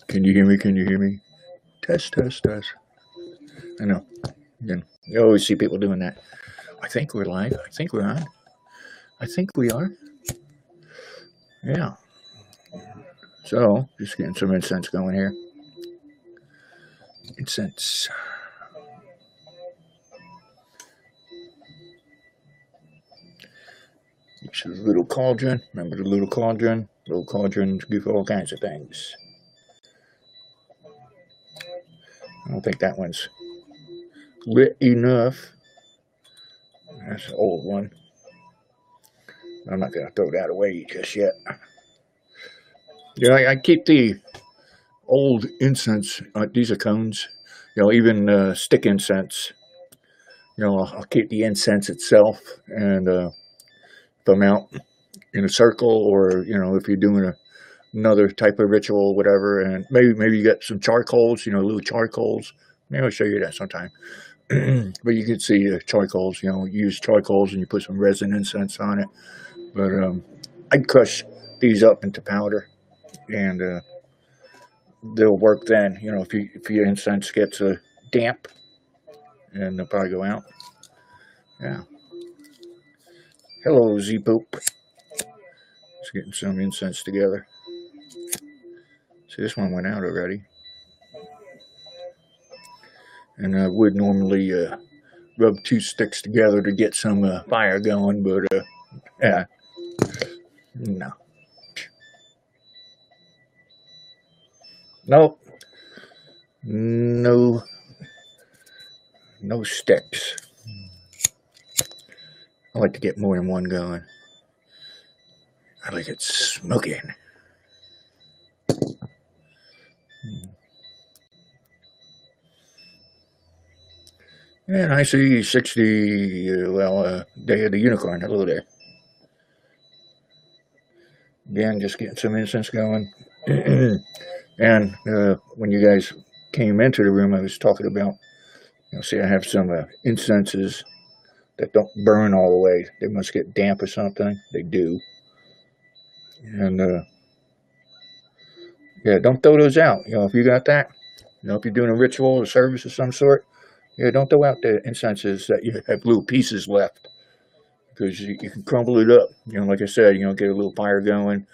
Can you hear me? Can you hear me? Test, test, test. I know. You always see people doing that. I think we're live. I think we're on. I think we are. Yeah. So, just getting some incense going here. Incense. This is a little cauldron. Remember the little cauldron? Little cauldrons give all kinds of things. I don't think that one's lit enough. That's an old one. I'm not going to throw that away just yet. Yeah, I keep the old incense. These are cones. Even stick incense. I'll keep the incense itself and throw them out in a circle, or if you're doing another type of ritual, whatever, and maybe you got some charcoals, little charcoals. Maybe I'll show you that sometime. But you can see charcoals. You use charcoals and you put some resin incense on it. But I'd crush these up into powder, and they'll work then. If your incense gets damp, and they'll probably go out. Yeah. Hello, Z-Poop. Just getting some incense together. See, this one went out already. And I would normally rub two sticks together to get some fire going, but yeah, no. Nope. No sticks. I like to get more than one going. I like it smoking. And I see 60, Day of the Unicorn. Hello there. Again, just getting some incense going. And when you guys came into the room, I was talking about, see, I have some incenses that don't burn all the way. They must get damp or something. They do. And, yeah, don't throw those out. If you got that, if you're doing a ritual or service of some sort, yeah, don't throw out the incenses that you have little pieces left, because you can crumble it up. Like I said, get a little fire going.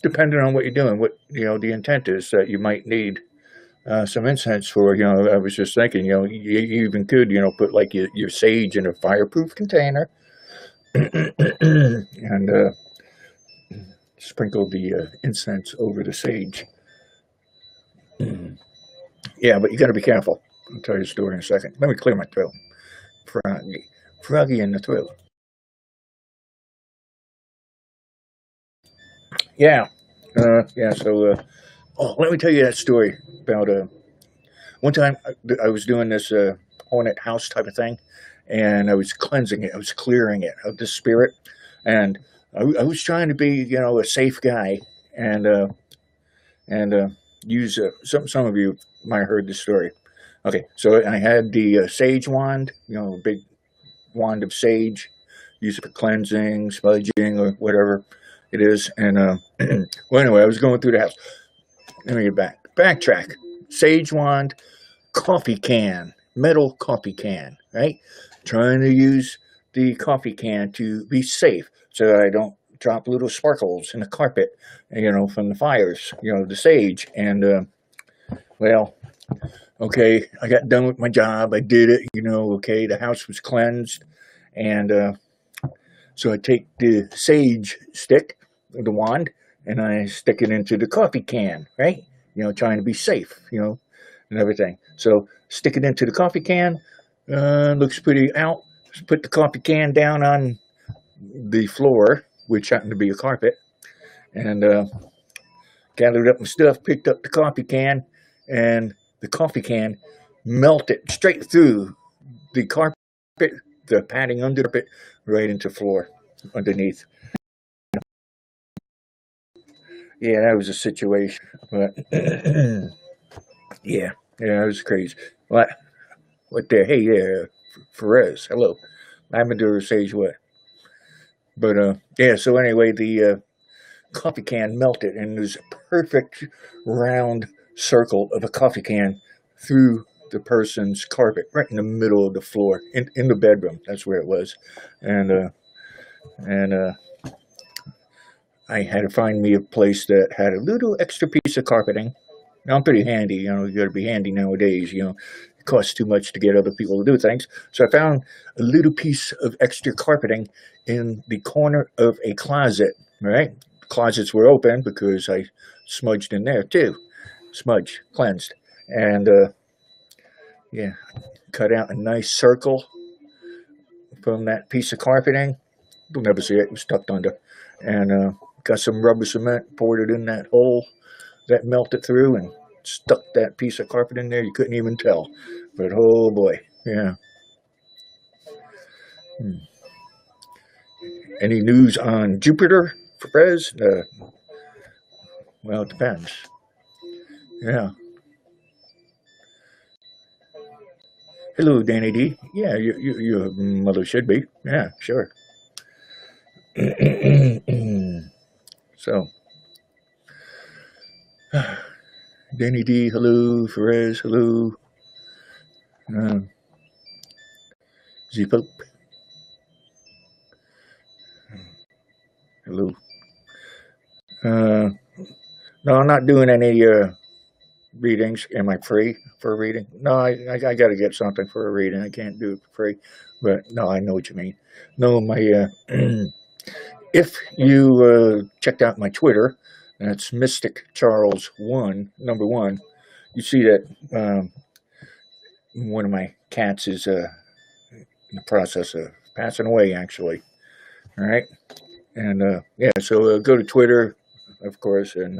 Depending on what you're doing, what the intent is that you might need some incense for. I was just thinking, you even could put like your sage in a fireproof container, and sprinkle the incense over the sage. Yeah, but you got to be careful. I'll tell you a story in a second. Let me clear my throat. Froggy in the throat. Yeah. So, let me tell you that story about one time I was doing this haunted house type of thing, and I was cleansing it. I was clearing it of the spirit, and I was trying to be, a safe guy, and use some of you might have heard this story. Okay, so I had the sage wand, a big wand of sage, use it for cleansing, smudging, or whatever it is. And well, anyway, I was going through the house. Let me get backtrack. Sage wand, coffee can, metal coffee can, right? Trying to use the coffee can to be safe, so that I don't drop little sparkles in the carpet, from the fires, the sage. And well, okay, I got done with my job. I did it, okay, the house was cleansed. And so I take the sage stick, the wand, and I stick it into the coffee can, right? Trying to be safe, and everything. So stick it into the coffee can. Looks pretty out. Just put the coffee can down on the floor, which happened to be a carpet, and gathered up my stuff, picked up the coffee can, and the coffee can melted straight through the carpet, the padding under the carpet, right into the floor underneath. Yeah, that was a situation. But yeah, it was crazy. What the? Hey, yeah, Perez. Hello, lavender sage what? But yeah. So anyway, the coffee can melted, and there's a perfect round circle of a coffee can through the person's carpet, right in the middle of the floor, in the bedroom. That's where it was. And I had to find me a place that had a little extra piece of carpeting. Now, I'm pretty handy, you got to be handy nowadays, It costs too much to get other people to do things. So I found a little piece of extra carpeting in the corner of a closet, right? Closets were open because I smudged in there too. Cleansed. And, yeah, cut out a nice circle from that piece of carpeting. You'll never see it. It was tucked under. And got some rubber cement, poured it in that hole that melted through, and stuck that piece of carpet in there. You couldn't even tell. But oh boy, yeah. Any news on Jupiter, Perez? Well, it depends. Yeah. Hello, Danny D. Yeah, your mother should be. Yeah, sure. So, Danny D, hello. Perez, hello. Z-Pope. Hello. No, I'm not doing any readings. Am I free for a reading? No, I got to get something for a reading. I can't do it for free. But no, I know what you mean. No, my if you checked out my Twitter, that's MysticCharles 1, number 1. You see that one of my cats is in the process of passing away, actually. All right, and yeah, so go to Twitter, of course, and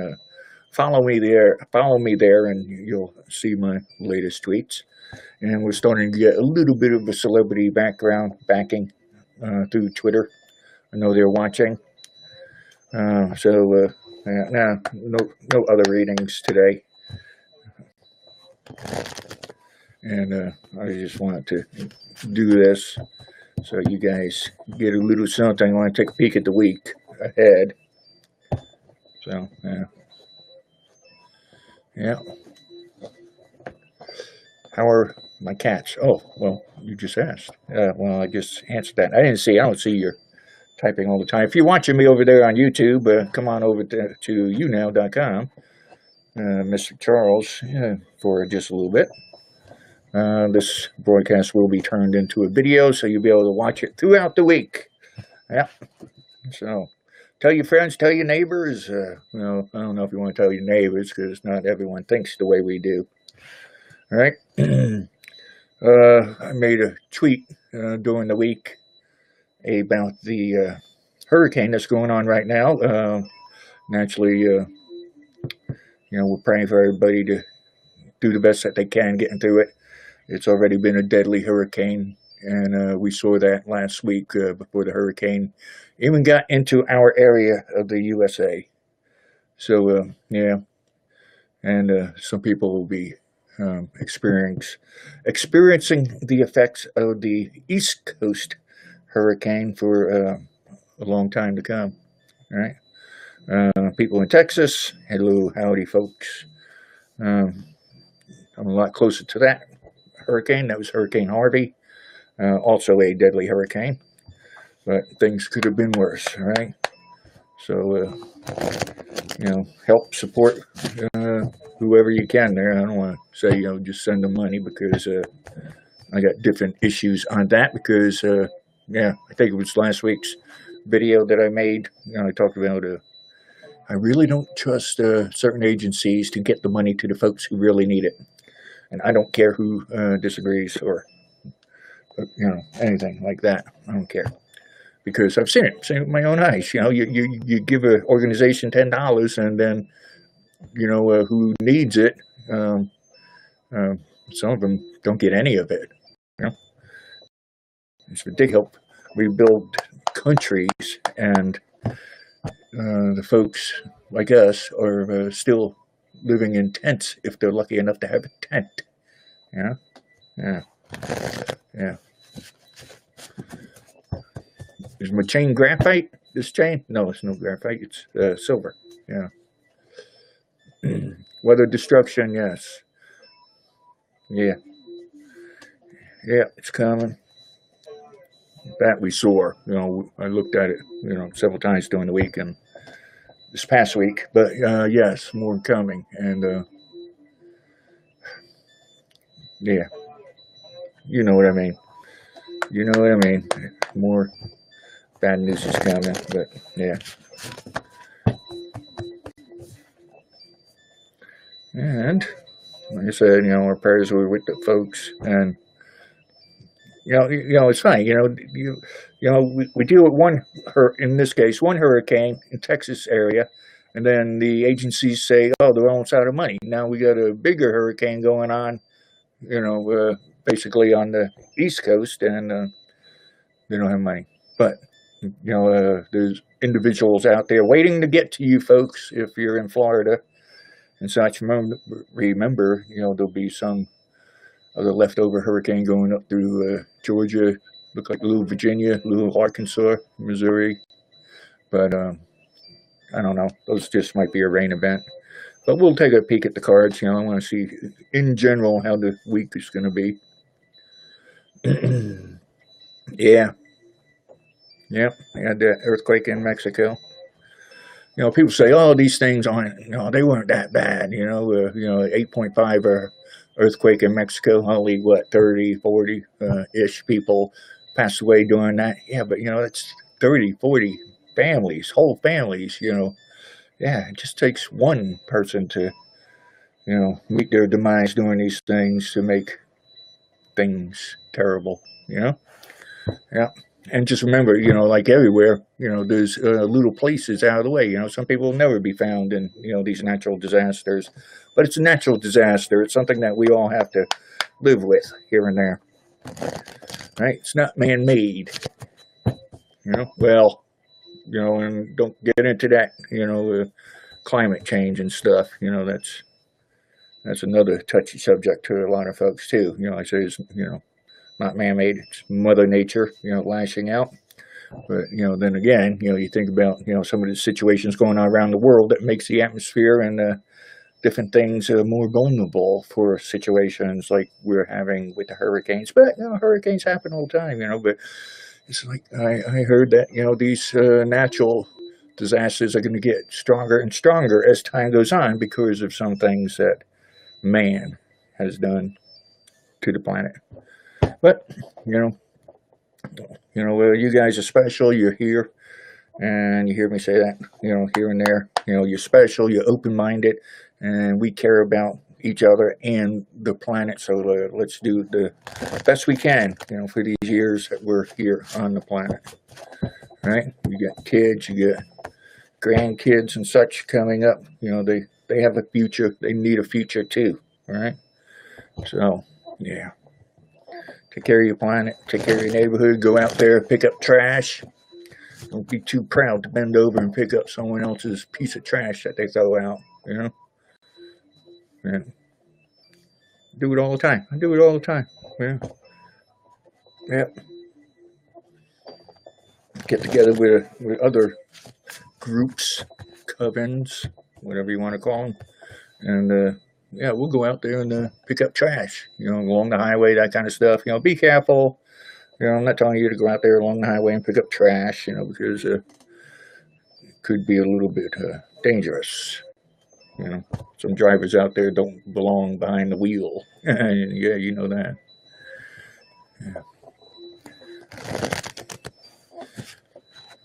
follow me there. Follow me there, and you'll see my latest tweets. And we're starting to get a little bit of a celebrity backing through Twitter. I know they're watching. So no other readings today. And I just wanted to do this so you guys get a little something. I want to take a peek at the week ahead. So, yeah. How are my cats? Oh, well, you just asked. Well, I just answered that. I don't see your typing all the time. If you're watching me over there on YouTube, come on over to younow.com, MysticCharles, for just a little bit. This broadcast will be turned into a video, so you'll be able to watch it throughout the week. Yeah. So, tell your friends, tell your neighbors. Well, I don't know if you want to tell your neighbors, because not everyone thinks the way we do. All right. I made a tweet during the week about the hurricane that's going on right now. Naturally, we're praying for everybody to do the best that they can getting through it. It's already been a deadly hurricane, and we saw that last week before the hurricane even got into our area of the USA. So, yeah, and some people will be experiencing the effects of the East Coast hurricane for a long time to come. All right, people in Texas, hello, howdy, folks. I'm a lot closer to that hurricane. That was Hurricane Harvey, also a deadly hurricane, but things could have been worse. All right, so help support whoever you can there. I don't want to say just send them money, because I got different issues on that, because yeah, I think it was last week's video that I made. I talked about I really don't trust certain agencies to get the money to the folks who really need it. And I don't care who disagrees or anything like that. I don't care, because I've seen it with my own eyes. You give an organization $10, and then who needs it? Some of them don't get any of it. It's ridiculous. Help rebuild countries, and the folks like us are still living in tents, if they're lucky enough to have a tent. Yeah. Is my chain graphite? This chain? No, it's no graphite. It's silver. Yeah. Weather destruction, yes. Yeah. Yeah, it's coming. That we saw. I looked at it, several times during the week and this past week. But yes, more coming. And yeah, you know what I mean. You know what I mean. More bad news is coming. But yeah. And like I said, our prayers were with the folks, and it's funny. We deal with in this case, one hurricane in Texas area, and then the agencies say, oh, they're almost out of money. Now we got a bigger hurricane going on, basically on the East Coast, and they don't have money. But there's individuals out there waiting to get to you folks if you're in Florida and such. Remember, there'll be some other leftover hurricane going up through Georgia, look like little Virginia, little Arkansas, Missouri. But I don't know. Those just might be a rain event. But we'll take a peek at the cards. I want to see, in general, how the week is going to be. Yeah. Yep. I had the earthquake in Mexico. People say, oh, these things aren't, they weren't that bad. 8.5 earthquake in Mexico, only, 30, 40-ish people passed away during that. Yeah, but, it's 30, 40 families, whole families, Yeah, it just takes one person to, meet their demise doing these things to make things terrible, Yeah. And just remember, like everywhere, there's little places out of the way. Some people will never be found in, these natural disasters. But it's a natural disaster. It's something that we all have to live with here and there. Right? It's not man-made. Well, and don't get into that, climate change and stuff. That's another touchy subject to a lot of folks, too. I say it's, not man-made. It's Mother Nature, lashing out. But, then again, you think about, some of the situations going on around the world that makes the atmosphere and different things more vulnerable for situations like we're having with the hurricanes. But, hurricanes happen all the time, but it's like I heard that, these natural disasters are going to get stronger and stronger as time goes on because of some things that man has done to the planet. But, you guys are special. You're here, and you hear me say that, here and there. You're special. You're open-minded, and we care about each other and the planet. So let's do the best we can, for these years that we're here on the planet. Right? You got kids, you got grandkids and such coming up. They have a future. They need a future too. Right? So, yeah. Take care of your planet. Take care of your neighborhood. Go out there, pick up trash. Don't be too proud to bend over and pick up someone else's piece of trash that they throw out. And do it all the time. I do it all the time. Yeah. Yep. Get together with other groups, covens, whatever you want to call them, and we'll go out there and pick up trash. Along the highway, that kind of stuff. Be careful. I'm not telling you to go out there along the highway and pick up trash. Because it could be a little bit dangerous. Some drivers out there don't belong behind the wheel. Yeah, you know that. Yeah.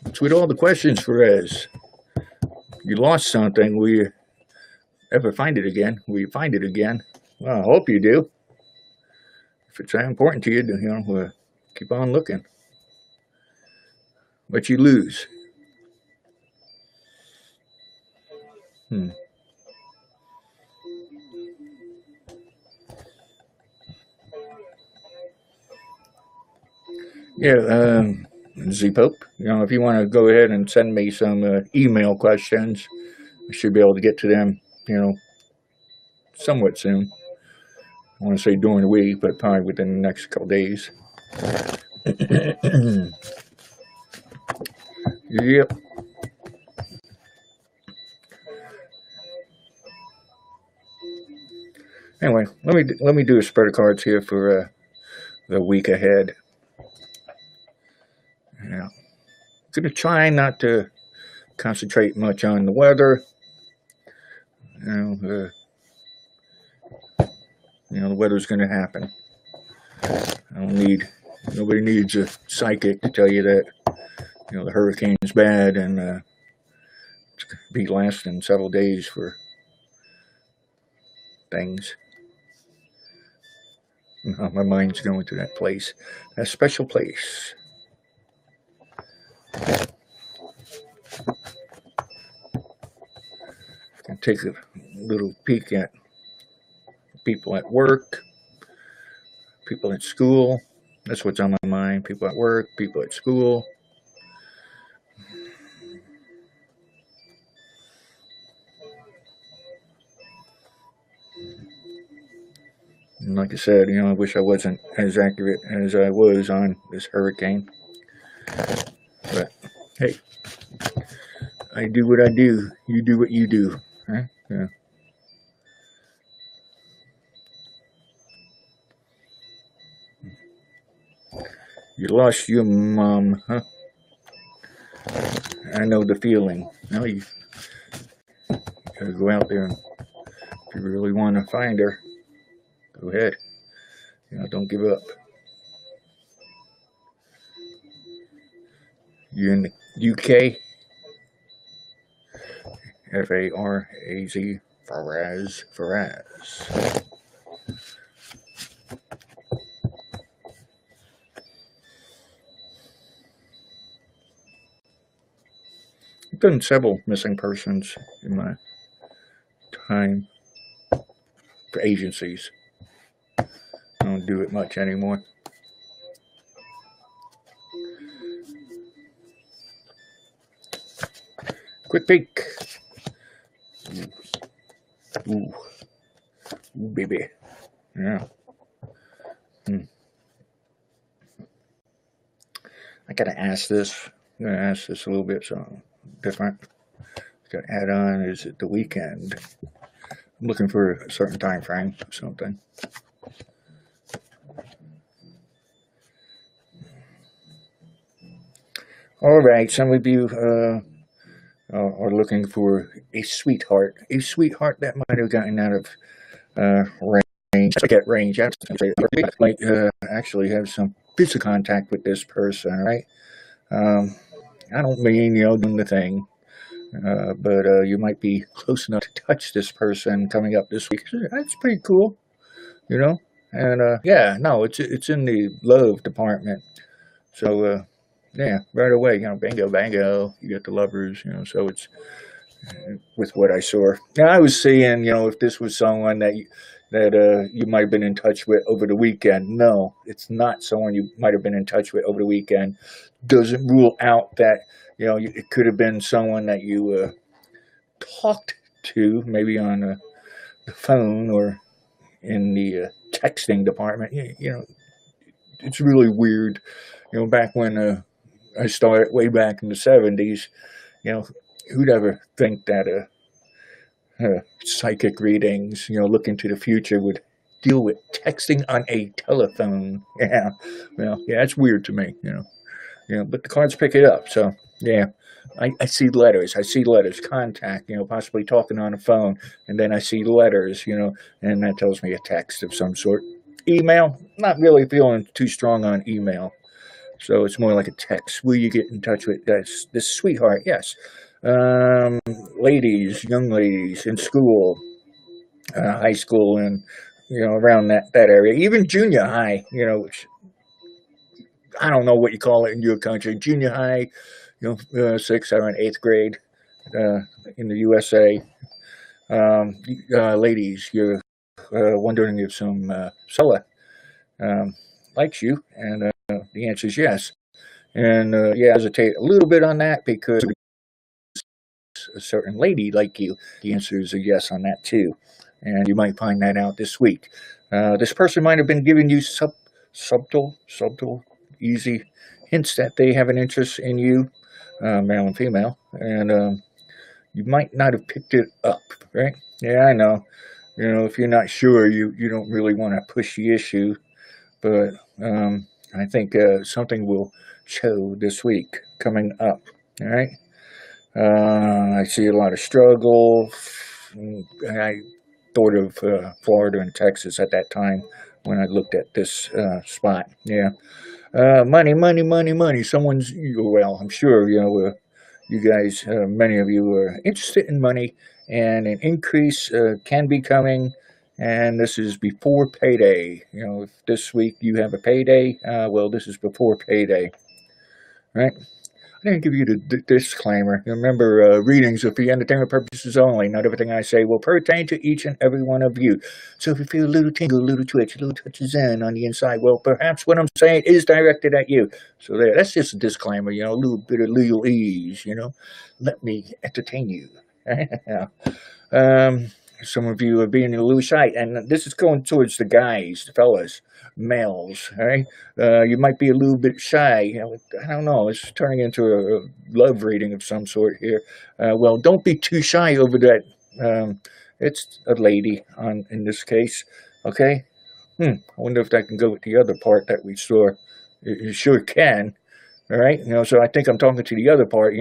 It's with all the questions, Perez. You lost something. Will you ever find it again? Will you find it again? Well, I hope you do. If it's that important to you, keep on looking. But you lose. Yeah, Z-Pope, if you want to go ahead and send me some email questions, I should be able to get to them, somewhat soon. I want to say during the week, but probably within the next couple days. Yep. Anyway, let me do a spread of cards here for the week ahead. Yeah, gonna try not to concentrate much on the weather. You know, the weather's gonna happen. I don't need nobody needs a psychic to tell you that the hurricane's bad and it's gonna be lasting several days for things. My mind's going to that place, that special place. Can take a little peek at people at work, people at school. That's what's on my mind. People at work, people at school. And like I said, I wish I wasn't as accurate as I was on this hurricane. But hey, I do what I do. You do what you do. Huh? Yeah. You lost your mom, huh? I know the feeling. Now you gotta go out there and if you really want to find her, go ahead. Don't give up. You're in the UK. Faraz. Faraz. I've done several missing persons in my time for agencies. I don't do it much anymore. Quick peek. Ooh. Ooh, baby. Yeah. I gotta ask this. I'm gonna ask this a little bit something different. Got to add on, is it the weekend? I'm looking for a certain time frame or something. All right, some of you are looking for a sweetheart that might have gotten out of range. Get range. Like actually have some physical contact with this person, right? I don't mean doing the thing. But you might be close enough to touch this person coming up this week. That's pretty cool, And yeah, no, it's in the love department. So yeah, right away, bingo, bango, you get the lovers, So it's with what I saw. Now I was seeing, if this was someone that you might have been in touch with over the weekend. No, it's not someone you might have been in touch with over the weekend. Doesn't rule out that it could have been someone that you talked to, maybe on the phone or in the texting department. It's really weird. Back when I started way back in the 70s, who'd ever think that psychic readings, look into the future, would deal with texting on a telephone? Yeah, yeah, it's weird to me, but the cards pick it up, so yeah. I see letters. I see letters, contact, possibly talking on the phone, and then I see letters, and that tells me a text of some sort. Email, not really feeling too strong on email, so it's more like a text. Will you get in touch with this sweetheart? Yes. Ladies, young ladies in school, high school, and around that area, even junior high, which I don't know what you call it in your country, junior high, 6th, 7th, 8th grade in the USA. Ladies, you're wondering if some fella likes you, and the answer is yes. And yeah, hesitate a little bit on that because a certain lady like you. The answer is a yes on that too, and you might find that out this week. This person might have been giving you subtle, easy hints that they have an interest in you. male and female, and you might not have picked it up, right? Yeah, I know. If you're not sure, you don't really want to push the issue, but I think something will show this week coming up. All right. I see a lot of struggle. I thought of Florida and Texas at that time when I looked at this spot. Yeah. Money, money, money, money. Well, I'm sure, you guys, many of you are interested in money, and an increase can be coming. And this is before payday. If this week you have a payday, well, this is before payday, right? I didn't give you the disclaimer. Remember, readings are for entertainment purposes only. Not everything I say will pertain to each and every one of you. So if you feel a little tingle, a little twitch, a little touches in on the inside, well, perhaps what I'm saying is directed at you. So there, that's just a disclaimer, a little bit of legal ease, Let me entertain you. Yeah. Um, some of you are being a little shy, and this is going towards the guys, the fellas, males. All right, you might be a little bit shy. I don't know. It's turning into a love reading of some sort here. Well, don't be too shy over that. It's a lady in this case. Okay. I wonder if that can go with the other part that we saw. It sure can. All right, so I think I'm talking to the other part.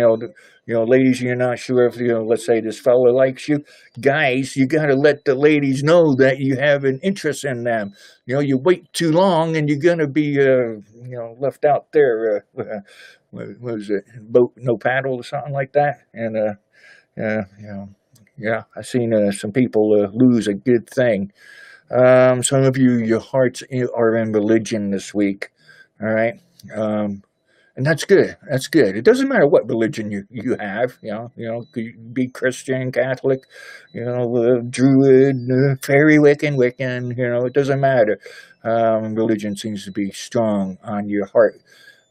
Ladies, you're not sure if let's say this fella likes you. Guys, you got to let the ladies know that you have an interest in them. You wait too long, and you're gonna be left out there. What is it? Boat no paddle or something like that. And yeah, I've seen some people lose a good thing. Some of you, your hearts are in religion this week. All right. And that's good. That's good. It doesn't matter what religion you have. Could you be Christian, Catholic, Druid, fairy Wiccan. It doesn't matter. Religion seems to be strong on your heart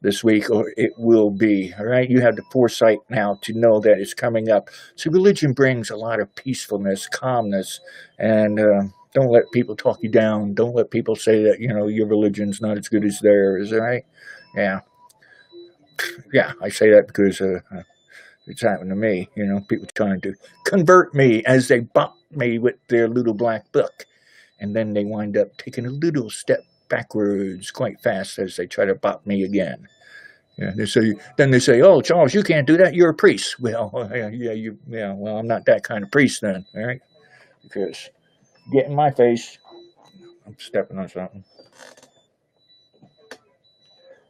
this week, or it will be. All right. You have the foresight now to know that it's coming up. So religion brings a lot of peacefulness, calmness, and don't let people talk you down. Don't let people say that your religion's not as good as theirs. All right. Yeah. Yeah, I say that because it's happened to me. People trying to convert me as they bop me with their little black book, and then they wind up taking a little step backwards quite fast as they try to bop me again. Yeah, then they say, "Oh, Charles, you can't do that. You're a priest." Well, yeah. Well, I'm not that kind of priest then, all right? Because get in my face. I'm stepping on something.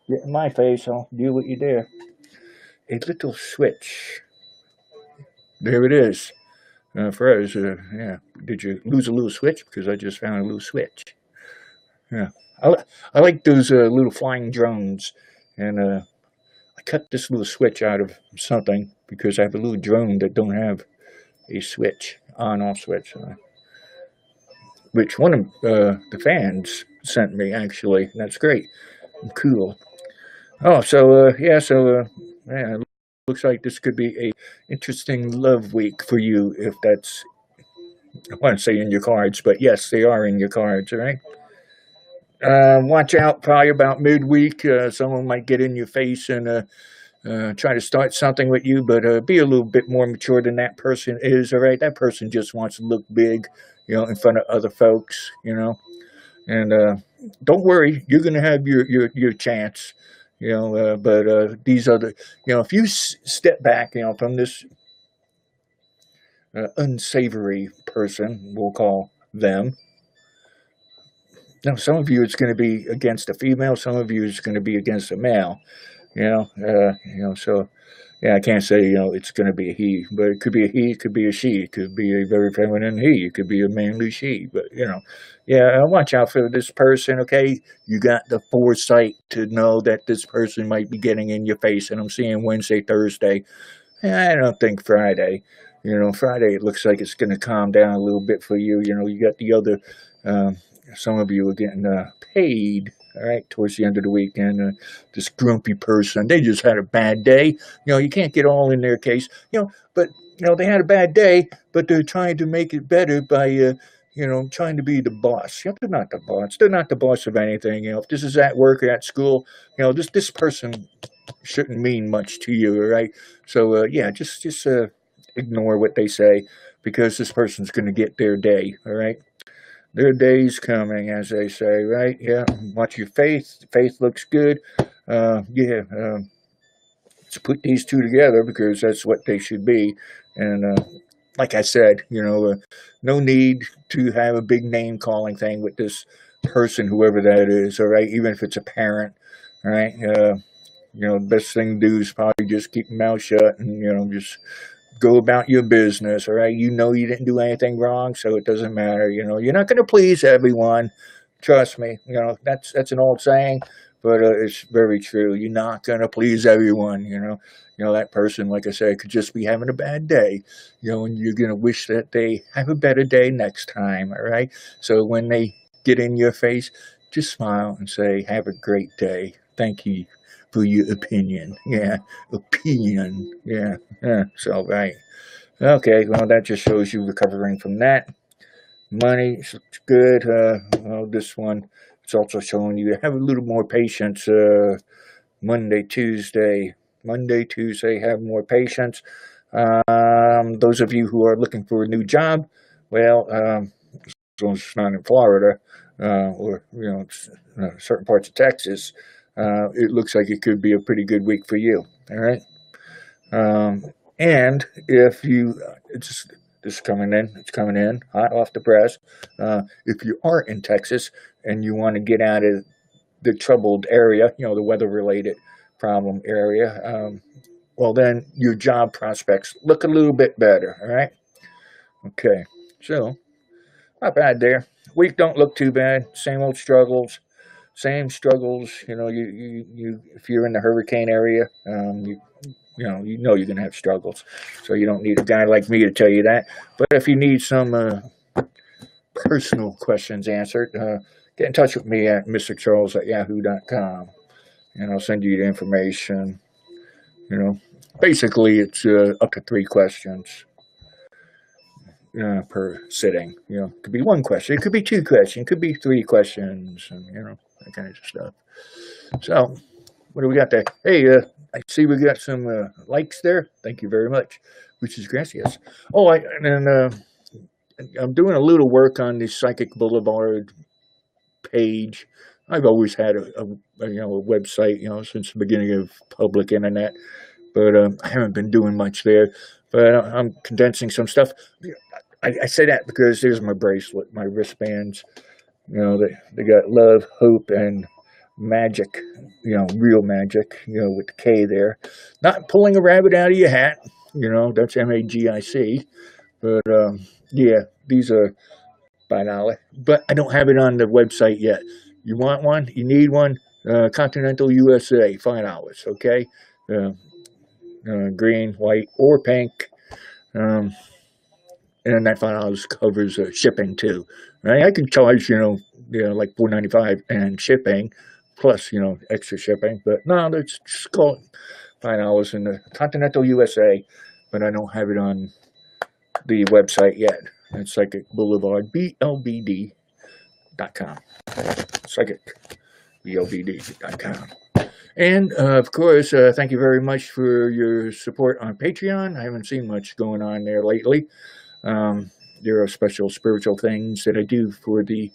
Get in my face. I'll deal with you there. A little switch. There it is. For us, yeah. Did you lose a little switch? Because I just found a little switch. Yeah. I like those little flying drones. And I cut this little switch out of something because I have a little drone that don't have a switch, on-off switch. Which one of the fans sent me, actually. That's great. Cool. Oh, so, yeah, looks like this could be a interesting love week for you, if that's, I want to say in your cards, but yes, they are in your cards, all right? Watch out, probably about midweek, someone might get in your face and try to start something with you, but be a little bit more mature than that person is, all right? That person just wants to look big, in front of other folks, and don't worry, you're going to have your chance. But these other, if you step back, from this unsavory person, we'll call them. Now, some of you it's going to be against a female, some of you it's going to be against a male. So yeah, I can't say it's going to be a he, but it could be a he, it could be a she, it could be a very feminine he, it could be a manly she. But yeah, watch out for this person. Okay, you got the foresight to know that this person might be getting in your face, and I'm seeing Wednesday, Thursday. I don't think Friday. Friday it looks like it's going to calm down a little bit for you. You got the other. Some of you are getting paid, all right, towards the end of the week, and this grumpy person, they just had a bad day. You can't get all in their case, but, they had a bad day, but they're trying to make it better by, trying to be the boss. They're not the boss. They're not the boss of anything. If this is at work or at school, this person shouldn't mean much to you, all right? So yeah, just ignore what they say, because this person's going to get their day, all right? Their day's coming, as they say, right? Yeah. Watch your faith. Faith looks good. Yeah. Let's put these two together, because that's what they should be. And like I said, no need to have a big name calling thing with this person, whoever that is. All right, even if it's a parent. All right. The best thing to do is probably just keep your mouth shut, and just go about your business. All right, you didn't do anything wrong, so it doesn't matter. You're not going to please everyone. Trust me. That's an old saying, but it's very true. You're not going to please everyone. That person, like I said, could just be having a bad day. And you're going to wish that they have a better day next time. All right. So when they get in your face, just smile and say, "Have a great day. Thank you for your opinion." Yeah, opinion. Yeah. So right. Okay. Well, that just shows you recovering from that. Money is good. Well, this one, it's also showing you to have a little more patience. Monday, Tuesday. Monday, Tuesday, have more patience. Those of you who are looking for a new job, well, as long as it's not in Florida, or certain parts of Texas, it looks like it could be a pretty good week for you. All right. And if you, it's coming in, hot off the press. If you are in Texas and you want to get out of the troubled area, the weather-related problem area, well, then your job prospects look a little bit better. All right. Okay. So not bad there. Week don't look too bad. Same old struggles. Same struggles. You if you're in the hurricane area, you're going to have struggles. So you don't need a guy like me to tell you that. But if you need some personal questions answered, get in touch with me at MysticCharles@yahoo.com, and I'll send you the information. Basically, it's up to 3 questions per sitting. It could be 1 question, it could be 2 questions, it could be 3 questions, and that kind of stuff. So, what do we got there? Hey, I see we got some likes there. Thank you very much. Which is gracias. Oh, I'm doing a little work on the Psychic Boulevard page. I've always had a website, since the beginning of public internet, but I haven't been doing much there. But I'm condensing some stuff. I say that because there's my bracelet, my wristbands. They got love, hope, and magic. Real magic. With the K there. Not pulling a rabbit out of your hat. That's MAGIC. But yeah, these are $5. But I don't have it on the website yet. You want one? You need one? Continental USA, $5. Okay, green, white, or pink. And that $5 covers shipping too. Right? I can charge like $4.95 and shipping, plus extra shipping. But no, let's just call it $5 in the Continental USA. But I don't have it on the website yet. It's Psychic Boulevard, BLBD.com. Psychic, BLBD.com. And, of course, thank you very much for your support on Patreon. I haven't seen much going on there lately. There are special spiritual things that I do for the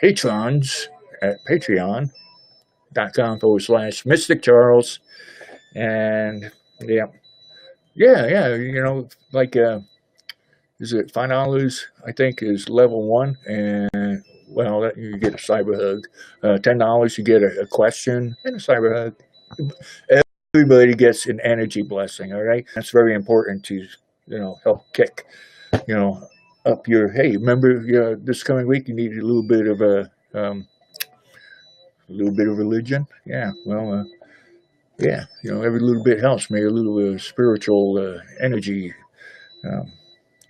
patrons at patreon.com/MysticCharles. And, yeah, like, is it $5, I think, is level 1, and, well, you get a cyber hug. $10, you get a question and a cyber hug. Everybody gets an energy blessing, all right? That's very important to, help kick, up your, hey, remember, this coming week you need a little bit of religion? Yeah, well, yeah, every little bit helps me. A little spiritual energy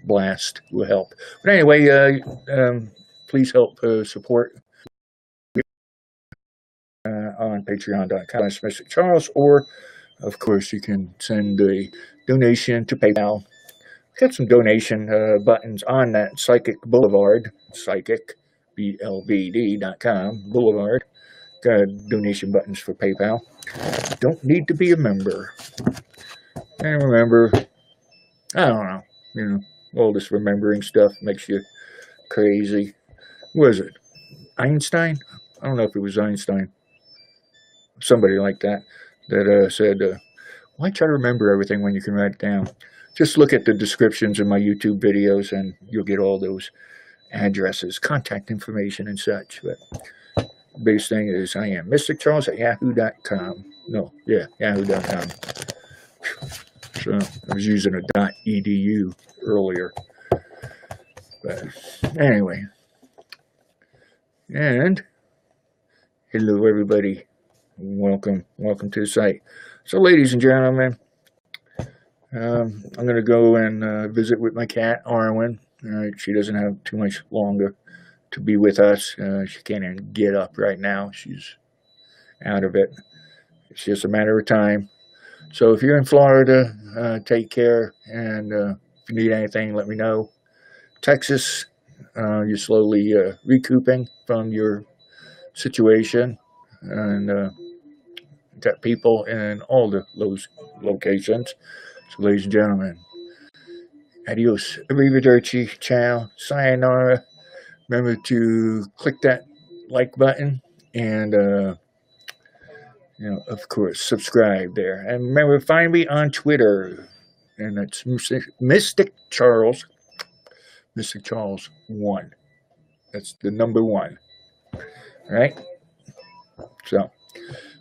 blast will help. But anyway, please help support on patreon.com/MysticCharles, or of course you can send a donation to PayPal. Got some donation buttons on that Psychic Boulevard, Psychic, BLBD.com, Boulevard. donation buttons for PayPal. Don't need to be a member. And remember, I don't know, all this remembering stuff makes you crazy. What was it? Einstein? I don't know if it was Einstein. Somebody like that said, why try to remember everything when you can write it down? Just look at the descriptions in my YouTube videos and you'll get all those addresses, contact information, and such. But the biggest thing is I am MysticCharles at yahoo.com. No, yeah, yahoo.com. So I was using a .edu earlier. But anyway. And hello, everybody. Welcome to the site. So, ladies and gentlemen, I'm going to go and visit with my cat, Arwen. She doesn't have too much longer to be with us. She can't even get up right now. She's out of it. It's just a matter of time. So if you're in Florida, take care. And if you need anything, let me know. Texas, you're slowly recouping from your situation. And got people in all those locations. So, ladies and gentlemen, adios, arrivederci, ciao, sayonara. Remember to click that like button and, of course, subscribe there. And remember, find me on Twitter, and that's MysticCharles, MysticCharles 1. That's the number 1. All right? So,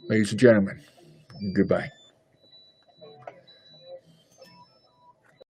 ladies and gentlemen, goodbye.